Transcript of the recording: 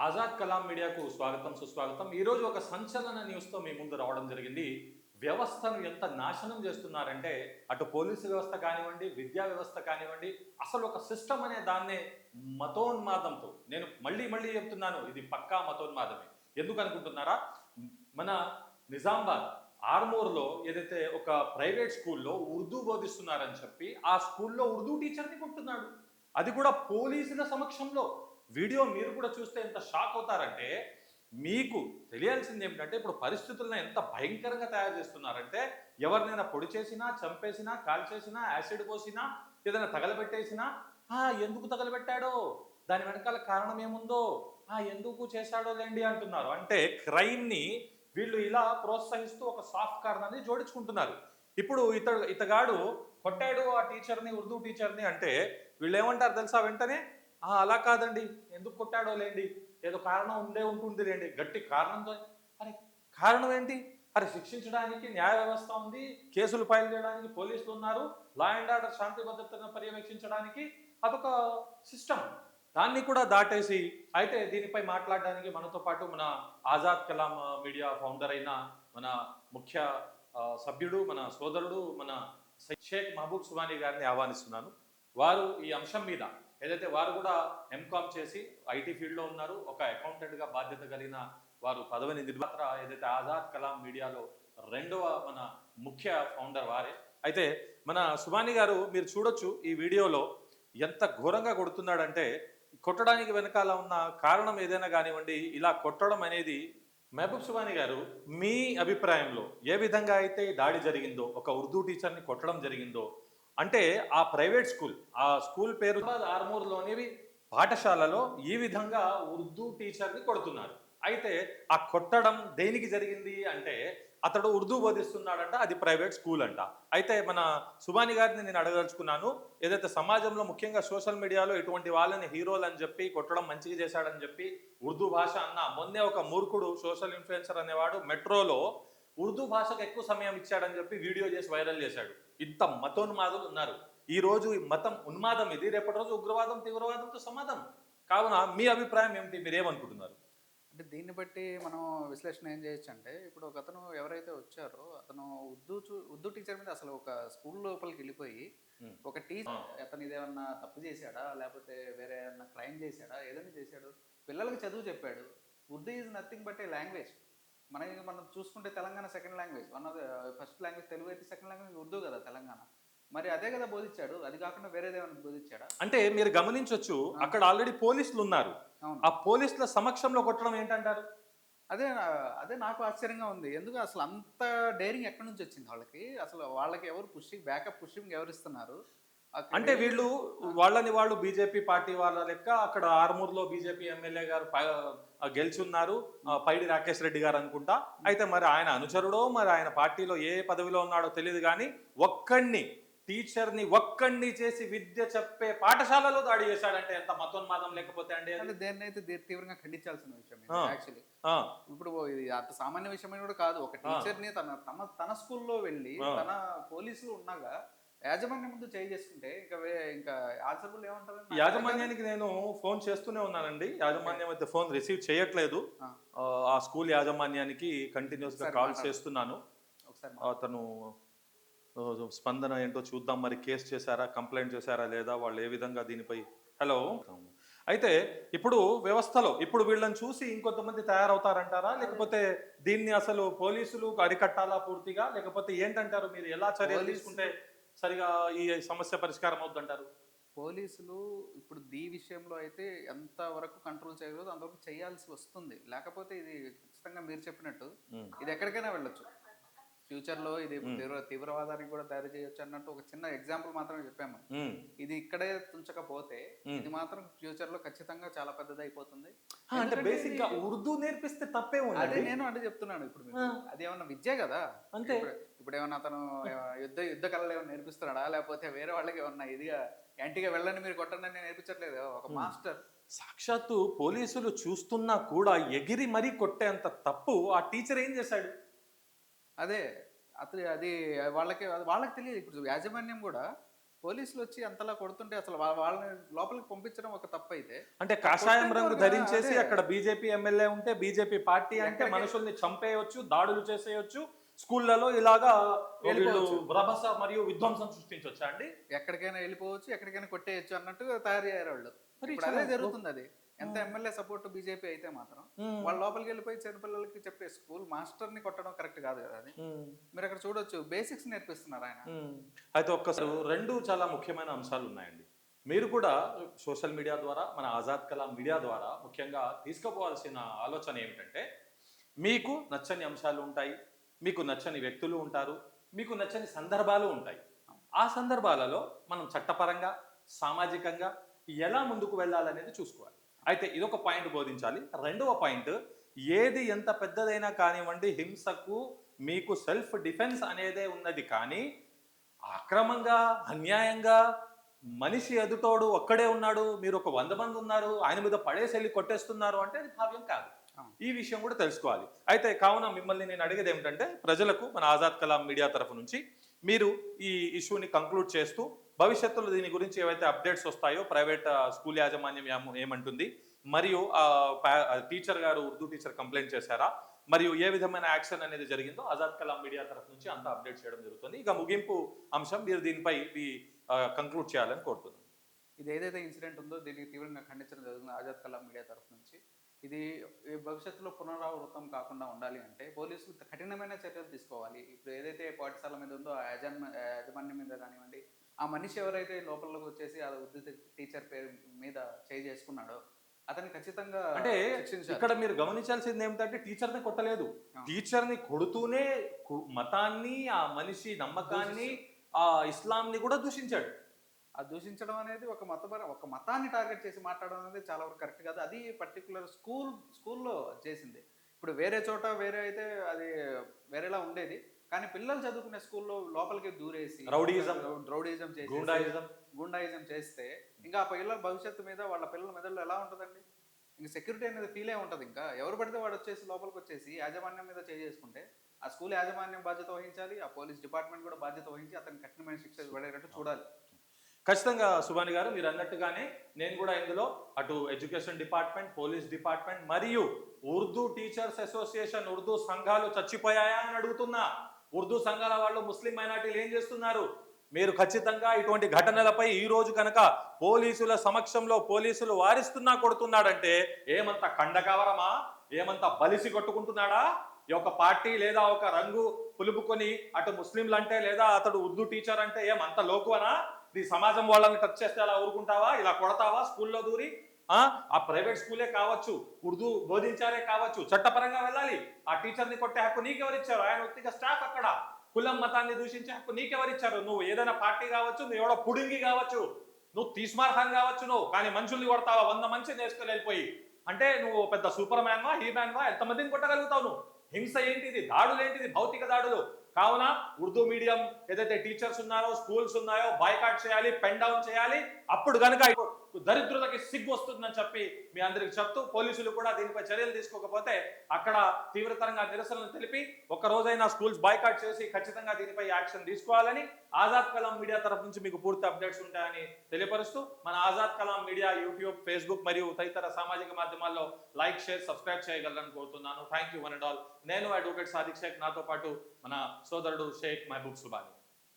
ఆజాద్ కలాం మీడియాకు స్వాగతం సుస్వాగతం. ఈరోజు ఒక సంచలన న్యూస్తో మీ ముందు రావడం జరిగింది. వ్యవస్థను ఎంత నాశనం చేస్తున్నారంటే అటు పోలీసు వ్యవస్థ కానివ్వండి, విద్యా వ్యవస్థ కానివ్వండి, అసలు ఒక సిస్టమ్ అనే దాన్నే మతోన్మాదంతో, నేను మళ్ళీ మళ్ళీ చెప్తున్నాను, ఇది పక్కా మతోన్మాదమే. ఎందుకు అనుకుంటున్నారా? మన నిజామాబాద్ ఆర్మూర్లో ఏదైతే ఒక ప్రైవేట్ స్కూల్లో ఉర్దూ బోధిస్తున్నారని చెప్పి ఆ స్కూల్లో ఉర్దూ టీచర్ని కొట్టున్నాడు, అది కూడా పోలీసుల సమక్షంలో. వీడియో మీరు కూడా చూస్తే ఎంత షాక్ అవుతారంటే, మీకు తెలియాల్సింది ఏమిటంటే ఇప్పుడు పరిస్థితులను ఎంత భయంకరంగా తయారు చేస్తున్నారంటే, ఎవరినైనా పొడి చేసినా, చంపేసినా, కాల్చేసినా, యాసిడ్ పోసినా, ఏదైనా తగలబెట్టేసినా, ఎందుకు తగలబెట్టాడో, దాని వెనకాల కారణం ఏముందో, ఎందుకు చేశాడో లేండి అంటున్నారు. అంటే క్రైమ్ని వీళ్ళు ఇలా ప్రోత్సహిస్తూ ఒక సాఫ్ట్ కారణాన్ని జోడించుకుంటున్నారు. ఇప్పుడు ఇతగాడు కొట్టాడు ఆ టీచర్ని, ఉర్దూ టీచర్ని అంటే వీళ్ళు ఏమంటారు తెలుసా? వెంటనే అలా కాదండి, ఎందుకు కొట్టాడో లేండి, ఏదో కారణం ఉంటుంది లేండి, గట్టి కారణంతో. అరే కారణం ఏంటి? అరే శిక్షించడానికి న్యాయ వ్యవస్థ ఉంది, కేసులు ఫైల్ చేయడానికి పోలీసులు ఉన్నారు, లా అండ్ ఆర్డర్ శాంతి భద్రతను పర్యవేక్షించడానికి అదొక సిస్టమ్. దాన్ని కూడా దాటేసి, అయితే దీనిపై మాట్లాడడానికి మనతో పాటు మన ఆజాద్ కలాం మీడియా ఫౌండర్ అయిన మన ముఖ్య సభ్యుడు, మన సోదరుడు, మన షేక్ మహబూబ్ సుబానీ గారిని ఆహ్వానిస్తున్నాను. వారు ఈ అంశం మీద ఏదైతే, వారు కూడా ఎంకామ్ చేసి ఐటీ ఫీల్డ్లో ఉన్నారు, ఒక అకౌంటెంట్గా బాధ్యత కలిగిన వారు పదవిని నిర్మాత, ఏదైతే ఆజాద్ కలాం మీడియాలో రెండవ మన ముఖ్య ఫౌండర్ వారే. అయితే మన సుబానీ గారు, మీరు చూడొచ్చు ఈ వీడియోలో ఎంత ఘోరంగా కొడుతున్నాడంటే, కొట్టడానికి వెనకాల ఉన్న కారణం ఏదైనా కానివ్వండి, ఇలా కొట్టడం అనేది, మహబూబ్ సుబానీ గారు మీ అభిప్రాయంలో ఏ విధంగా అయితే దాడి జరిగిందో, ఒక ఉర్దూ టీచర్ని కొట్టడం జరిగిందో, అంటే ఆ ప్రైవేట్ స్కూల్, ఆ స్కూల్ పేరు ఆర్మూర్లోనివి పాఠశాలలో ఈ విధంగా ఉర్దూ టీచర్ని కొడుతున్నారు. అయితే ఆ కొట్టడం దేనికి జరిగింది అంటే, అతడు ఉర్దూ బోధిస్తున్నాడంట, అది ప్రైవేట్ స్కూల్ అంట. అయితే మన సుబానీ గారిని నేను అడగదలుచుకున్నాను, ఏదైతే సమాజంలో ముఖ్యంగా సోషల్ మీడియాలో ఇటువంటి వాళ్ళని హీరోలు అని చెప్పి, కొట్టడం మంచిగా చేశాడని చెప్పి ఉర్దూ భాష అన్న, మొన్నే ఒక మూర్ఖుడు సోషల్ ఇన్ఫ్లుయెన్సర్ అనేవాడు మెట్రోలో ఉర్దూ భాషకు ఎక్కువ సమయం ఇచ్చాడని చెప్పి వీడియో చేసి వైరల్ చేశాడు. ఇంత మతోన్మాదులు ఉన్నారు. ఈ రోజు మతం ఉన్మాదం ఇది, రేపటి రోజు ఉగ్రవాదం, తీవ్రవాదంతో సమాధం. కావున మీ అభిప్రాయం ఏమిటి? మీరేమనుకుంటున్నారు? అంటే దీన్ని బట్టి మనం విశ్లేషణ ఏం చేయొచ్చు అంటే, ఇప్పుడు ఒక అతను ఎవరైతే వచ్చారో అతను ఉర్దూ టీచర్ మీద అసలు ఒక స్కూల్ లోపలికి వెళ్ళిపోయి, ఒక టీచర్ అతను ఇదేమన్నా తప్పు చేశాడా, లేకపోతే వేరే ఏమన్నా క్రైమ్ చేశాడా, ఏదైనా చేశాడు, పిల్లలకి చదువు చెప్పాడు. Urdu is nothing but A language. మనం చూసుకుంటే Telangana second language, one of the first language Telugu అయితే, సెకండ్ లాంగ్వేజ్ ఉర్దూ కదా తెలంగాణ. మరి అదే కదా బోధించాడు, అది కాకుండా వేరేదేమైనా బోధించాడా? అంటే మీరు గమనించవచ్చు, అక్కడ ఆల్రెడీ పోలీసులు ఉన్నారు. ఆ పోలీసుల సమక్షంలో కొట్టడం ఏంటంటారు? అదే అదే నాకు ఆశ్చర్యంగా ఉంది. ఎందుకు అసలు అంత డేరింగ్ ఎక్కడి నుంచి వచ్చింది వాళ్ళకి? అసలు వాళ్ళకి ఎవరు బ్యాకప్ పుషింగ్ ఎవరు ఇస్తున్నారు? అంటే వీళ్ళు వాళ్ళు బీజేపీ పార్టీ వాళ్ళ లెక్క, అక్కడ ఆర్మూర్లో బీజేపీ ఎమ్మెల్యే గారు గెలిచున్నారు, పైడి రాకేష్ రెడ్డి గారు అనుకుంటా. అయితే మరి ఆయన అనుచరుడో, మరి ఆయన పార్టీలో ఏ పదవిలో ఉన్నాడో తెలియదు కానీ, ఒక్కడిని చేసి విద్య చెప్పే పాఠశాలలో దాడి చేశాడంటే ఎంత మతోన్మాదం లేకపోతే అండి? అంటే దేన్నైతే తీవ్రంగా ఖండించాల్సిన విషయం యాక్చువల్లీ. ఇప్పుడు ఇది అంత సామాన్య విషయమైన కూడా కాదు. ఒక టీచర్ ని తన స్కూల్లో వెళ్ళి తన పోలీసులు ఉన్నాగా యాజమాన్యం ముందు చేసుకుంటే ఇంకా ఆన్సర్బుల్ ఏమంటారు? యాజమాన్యానికి నేను ఫోన్ చేస్తూనే ఉన్నానండి. యాజమాన్యం అయితే ఫోన్ రిసీవ్ చేయట్లేదు. ఆ స్కూల్ యాజమాన్యానికి కంటిన్యూస్ గా కాల్ చేస్తున్నాను. అతను స్పందన ఏంటో చూద్దాం. మరి కేసు చేశారా, కంప్లైంట్ చేశారా లేదా, వాళ్ళు ఏ విధంగా దీనిపై. హలో. అయితే ఇప్పుడు వ్యవస్థలో ఇప్పుడు వీళ్ళని చూసి ఇంకొంతమంది తయారవుతారంటారా, లేకపోతే దీన్ని అసలు పోలీసులు అరికట్టాలా పూర్తిగా, లేకపోతే ఏంటంటారు? మీరు ఎలా చర్యలు తీసుకుంటే సరిగా ఈ సమస్య పరిష్కారం అవుతుందంటారు? పోలీసులు ఇప్పుడు ఈ విషయంలో అయితే ఎంత వరకు కంట్రోల్ చేయగలదు అంతవరకు చేయాల్సి వస్తుంది. లేకపోతే ఇది ఖచ్చితంగా మీరు చెప్పినట్టు ఇది ఎక్కడికైనా వెళ్ళొచ్చు. ఫ్యూచర్లో ఇది తీవ్రవాదానికి కూడా తయారు చేయొచ్చు అన్నట్టు ఒక చిన్న ఎగ్జాంపుల్ మాత్రమే చెప్పాము. ఇది ఇక్కడే తుంచకపోతే ఇది మాత్రం ఫ్యూచర్ లో ఖచ్చితంగా చాలా పెద్దది అయిపోతుంది. అంటే బేసిక్ గా ఉర్దూ నేర్పిస్తే తప్పే ఉంది. అదే నేను చెప్తున్నాను. ఇప్పుడు అది ఏమన్నా విద్య కదా. అంతే. ఇప్పుడు ఏమన్నా అతను యుద్ధ కళలు ఏమన్నా నేర్పిస్తున్నాడా, లేకపోతే వేరే వాళ్ళకి ఏమన్నా ఇదిగా యాంటీగా వెళ్ళని మీరు కొట్టండి అని నేర్పించట్లేదు. ఒక మాస్టర్ సాక్షాత్తు పోలీసులు చూస్తున్నా కూడా ఎగిరి మరీ కొట్టేంత తప్పు ఆ టీచర్ ఏం చేశాడు? అదే అది వాళ్ళకి తెలియదు. ఇప్పుడు యాజమాన్యం కూడా పోలీసులు వచ్చి అంతలా కొడుతుంటే అసలు వాళ్ళని లోపలికి పంపించడం ఒక తప్పు అయితే, అంటే కాషాయం కొట్టే రంగు వరకు ధరించేసి అదే. అక్కడ బీజేపీ ఎమ్మెల్యే ఉంటే బీజేపీ పార్టీ అంటే ఎక్కడికి- మనుషుల్ని చంపేయొచ్చు, దాడులు చేసేయొచ్చు, స్కూళ్ళలో ఇలాగా వీళ్ళు వెళ్ళిపోవచ్చు. రభస మరియు విధ్వంసం సృష్టించొచ్చా అండి? ఎక్కడికైనా వెళ్ళిపోవచ్చు, ఎక్కడికైనా కొట్టేయచ్చు అన్నట్టు తయారు అయ్యారు వాళ్ళు. మరి ఇప్పుడు అదే చాలా- జరుగుతుంది. అది ఎంత ఎమ్మెల్యే సపోర్ట్ బీజేపీ అయితే మాత్రం వాళ్ళ లోపలికి వెళ్ళిపోయి చిన్నపిల్లలకి చెప్పే స్కూల్ మాస్టర్ని కొట్టడం కరెక్ట్ కాదు కదా అది. మీరు అక్కడ చూడొచ్చు, బేసిక్స్ నేర్పిస్తున్నారు ఆయన. అయితే ఒక్కసారి రెండు చాలా ముఖ్యమైన అంశాలు ఉన్నాయండి. మీరు కూడా సోషల్ మీడియా ద్వారా, మన ఆజాద్ కలాం మీడియా ద్వారా ముఖ్యంగా తీసుకుపోవాల్సిన ఆలోచన ఏమిటంటే, మీకు నచ్చని అంశాలు ఉంటాయి, మీకు నచ్చని వ్యక్తులు ఉంటారు, మీకు నచ్చని సందర్భాలు ఉంటాయి. ఆ సందర్భాలలో మనం చట్టపరంగా, సామాజికంగా ఎలా ముందుకు వెళ్ళాలనేది చూసుకోవాలి. అయితే ఇదొక పాయింట్ బోధించాలి. రెండవ పాయింట్, ఏది ఎంత పెద్దదైనా కానివ్వండి, హింసకు మీకు సెల్ఫ్ డిఫెన్స్ అనేదే ఉన్నది. కానీ అక్రమంగా, అన్యాయంగా మనిషి ఎదుటోడు ఒక్కడే ఉన్నాడు, మీరు ఒక 100 మంది ఉన్నారు, ఆయన మీద పడేసి వెళ్ళి కొట్టేస్తున్నారు అంటే అది భావ్యం కాదు. ఈ విషయం కూడా తెలుసుకోవాలి. అయితే కావున మిమ్మల్ని నేను అడిగేది ఏమిటంటే, ప్రజలకు మన ఆజాద్ కలాం మీడియా తరఫు నుంచి మీరు ఈ ఇష్యూని కంక్లూడ్ చేస్తూ, భవిష్యత్తులో దీని గురించి ఏవైతే అప్డేట్స్ వస్తాయో, ప్రైవేట్ స్కూల్ యాజమాన్యం ఏమంటుంది, మరియు టీచర్ గారు, ఉర్దూ టీచర్ కంప్లైంట్ చేశారా, మరియు ఏ విధమైన యాక్షన్ అనేది జరిగిందో ఆజాద్ కలాం మీడియా తరఫు నుంచి అంతా అప్డేట్ చేయడం జరుగుతుంది. ఇక ముగింపు అంశం, మీరు దీనిపై కంక్లూడ్ చేయాలని కోరుతున్నాను. ఇది ఏదైతే ఇన్సిడెంట్ ఉందో దీనికి తీవ్రంగా ఖండించడం జరుగుతుంది ఆజాద్ కలాం మీడియా తరఫు నుంచి. ఇది ఈ భవిష్యత్తులో పునరావృతం కాకుండా ఉండాలి అంటే పోలీసులు కఠినమైన చర్యలు తీసుకోవాలి. ఇప్పుడు ఏదైతే పాఠశాల మీద ఉందో ఆ యాజమాన్యం మీద కానివ్వండి, ఆ మనిషి ఎవరైతే లోపలికి వచ్చేసి ఆ ఉర్దూ టీచర్ పేరు మీద చేయి చేసుకున్నాడో అతన్ని ఖచ్చితంగా అంటే శిక్షించాలి. ఇక్కడ మీరు గమనించాల్సింది ఏమిటంటే, టీచర్ని కొట్టలేదు, టీచర్ని కొడుతూనే మతాన్ని, ఆ మనిషి నమ్మకాన్ని, ఆ ఇస్లాంని కూడా దూషించాడు. ఆ దూషించడం అనేది ఒక మతాన్ని టార్గెట్ చేసి మాట్లాడడం అనేది చాలా వరకు కరెక్ట్ కాదు. అది పర్టికులర్ స్కూల్లో చేసింది. ఇప్పుడు వేరే చోట వేరే అయితే అది వేరేలా ఉండేది. కానీ పిల్లలు చదువుకునే స్కూల్లో లోపలికి దూరేసి రౌడీజం చేసి గుండాయిజం చేస్తే ఇంకా ఆ పిల్లల భవిష్యత్తు మీద, వాళ్ళ పిల్లల మెదడులో ఎలా ఉంటుందండి? ఇంకా సెక్యూరిటీ అనేది ఫీలే ఉంటుంది. ఇంకా ఎవరు పడితే వాడు వచ్చేసి లోపలికి వచ్చేసి యాజమాన్యం మీద చేసుకుంటే ఆ స్కూల్ యాజమాన్యం బాధ్యత వహించాలి, ఆ పోలీస్ డిపార్ట్మెంట్ కూడా బాధ్యత వహించి అతనికి కఠినమైన శిక్ష పడేటట్టు చూడాలి. ఖచ్చితంగా సుభాని గారు, మీరు అన్నట్టుగానే నేను కూడా ఇందులో అటు ఎడ్యుకేషన్ డిపార్ట్మెంట్, పోలీస్ డిపార్ట్మెంట్ మరియు ఉర్దూ టీచర్స్ అసోసియేషన్, ఉర్దూ సంఘాలు చచ్చిపోయాయా అని అడుగుతున్నా. ఉర్దూ సంఘాల వాళ్ళు ముస్లిం మైనార్టీలు ఏం చేస్తున్నారు? మీరు ఖచ్చితంగా ఇటువంటి ఘటనలపై ఈ రోజు కనుక పోలీసుల సమక్షంలో పోలీసులు వారిస్తున్నా కొడుతున్నాడంటే ఏమంత కండకవరమా, ఏమంత బలిసి కొట్టుకుంటున్నాడా? ఈ ఒక పార్టీ లేదా ఒక రంగు పులుపుకొని అటు ముస్లింలు అంటే లేదా అతడు ఉర్దూ టీచర్ అంటే ఏమంత లోకువనా? ఈ సమాజం వాళ్ళని టచ్ చేస్తే అలా ఊరుకుంటావా? ఇలా కొడతావా స్కూల్లో దూరి? ఆ ప్రైవేట్ స్కూలే కావచ్చు, ఉర్దూ బోధించారే కావచ్చు, చట్టపరంగా వెళ్ళాలి. ఆ టీచర్ని కొట్టే హక్కు నీకెవరిచ్చారు? ఆయన వ్యక్తిగత స్టాఫ్ అక్కడ. కులం మతాన్ని దూషించే హక్కు నీకెవరిచ్చారు? నువ్వు ఏదైనా పార్టీ కావచ్చు, నువ్వు ఎవడో పుడింగి కావచ్చు, నువ్వు తీస్మార్ ఖాన్ కావచ్చు, నువ్వు కానీ మనుషుల్ని కొడతావా 100 మంచి నేర్చుకుని వెళ్ళిపోయి? అంటే నువ్వు పెద్ద సూపర్ మ్యాన్వా, హీ మ్యాన్వా? ఎంతమందిని కొట్టగలుగుతావు నువ్వు? హింస ఏంటిది? దాడులు ఏంటిది? భౌతిక దాడులు. కావున ఉర్దూ మీడియం ఏదైతే టీచర్స్ ఉన్నారో, స్కూల్స్ ఉన్నాయో బాయ్కాట్ చేయాలి, పెన్ డౌన్ చేయాలి. అప్పుడు కనుక దరిద్రతకి సిగ్గు వస్తుందని చెప్పి మీ అందరికి చెప్తూ, పోలీసులు కూడా దీనిపై చర్యలు తీసుకోకపోతే అక్కడ తీవ్రతరంగా నిరసనలు తెలిపి ఒక రోజైనా స్కూల్స్ బాయ్కాట్ చేసి ఖచ్చితంగా దీనిపై యాక్షన్ తీసుకోవాలని ఆజాద్ కలాం మీడియా తరఫు నుంచి మీకు పూర్తి అప్డేట్స్ ఉంటాయని తెలియపరుస్తూ, మన Azad Kalam media YouTube, Facebook మరియు తదితర సామాజిక మాధ్యమాల్లో లైక్, షేర్, సబ్స్క్రైబ్ చేయగలరని కోరుతున్నాను. Thank you one and all. నేను అడ్వకేట్ సాదిక్ షేక్, నాతో పాటు మన సోదరుడు షేక్ మహబూబ్ సుబానీ.